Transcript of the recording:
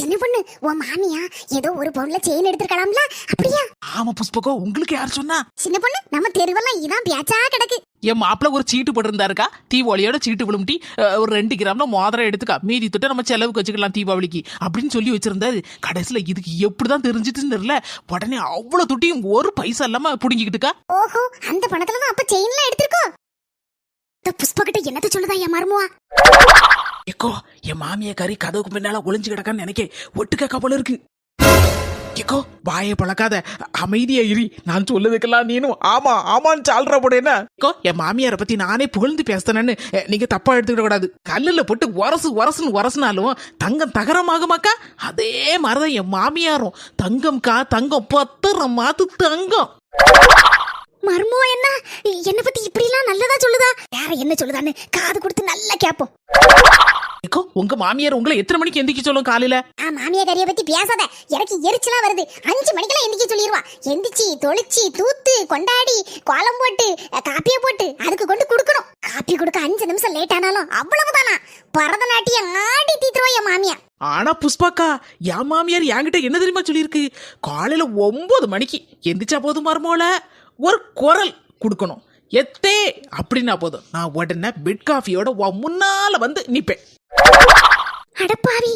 சின்ன பொண்ணு உன் மாமியா ஏதோ ஒரு பவுன்ல செயின் எடுத்துக்கலாம்ல? அப்படியா? ஆமா புஷ்பகோ, உங்களுக்கு யார் சொன்னா? சின்ன பொண்ணு நம்ம தெருவெல்லாம் இதான் பேச்சா கிடக்கு. என் மாப்பிள்ள ஒரு சீட்டு போட்டிருந்தாருக்கா, தீபாவளியோட சீட்டு விழும்ட்டி ஒரு 2 கிராம்ல மோதிரம் எடுத்துக்கா, மீதி தொட்ட நம்ம செலவுக்கு வச்சுக்கலாம் தீபாவளிக்கு அப்படின்னு சொல்லி வச்சிருந்தாரு. கடைசியில இதுக்கு எப்படிதான் தெரிஞ்சிட்டுன்னு தெரியல, உடனே அவ்வளவு தொட்டியும் ஒரு பைசா இல்லாம புடுங்கிக்கிட்டுக்கா. ஓஹோ, அந்த பணத்துலதான் அப்ப செயின்லாம் எடுத்திருக்கோ? புஷ்பகிட்ட என்னத்த சொல்லுதா என் மருமுவா? எக்கோ, என் மாமிய கறி கதவுக்கு பின்னால ஒளிஞ்சு கிடக்கான்னு நினைக்க ஒட்டுக்க கப்பல் இருக்கு. எக்கோ, வாயை பழக்காத, அமைதியா இரு. நான் சொல்லதுக்கெல்லாம் நீனும் ஆமா ஆமான்னு சால்ற போடேன்னா. எக்கோ, என் மாமியாரை பத்தி நானே புகழ்ந்து பேசுறேன்னு நீங்க தப்பா எடுத்துக்கிட கூடாது. கல்லுல போட்டு உரசுனாலும் தங்கம் தகரமாகுமாக்கா, அதே மாதிரிதான் என் மாமியாரும். தங்கம்கா, தங்கம் 10 மாத்து தங்கம். மர்மோ என்ன என்ன பத்தி இப்படி எல்லாம் நல்லதா சொல்லுதா? வேற என்ன சொல்லுதான்னு காது கொடுத்து நல்லா கேப்போம். எக்கோ, உங்க மாமியார் உங்களை எத்தனை மணிக்கு எந்திரிக்க சொல்லும் காலையில? மாமியார் கறியை பத்தி பேசாத, எனக்கு எரிச்சலா வருது. 5 மணிக்கெல்லாம் எந்திரிக்க சொல்லிடுவா. எந்திரிச்சு தொளிச்சு தூத்து கொண்டாடி கோலம் போட்டு காப்பிய போட்டு அதுக்கு கொண்டு கொடுக்கணும். காப்பி கொடுக்க 5 நிமிஷம் லேட் ஆனாலும் அவ்வளவுதானா, பரதநாட்டியம் ஆடி தீத்துருவா என் மாமியார். ஆனா புஷ்பாக்கா, என் மாமியார் என்கிட்ட என்ன தெரியுமா சொல்லியிருக்கு? காலையில 9 மணிக்கு எந்திரிச்சா போதும் மருமோல, ஒரு குரல் கொடுக்கணும், எத்தே அப்படின்னா போதும், நான் உடனே பெட் காஃபியோட முன்னால வந்து நிப்பேன். அடப்பாவி,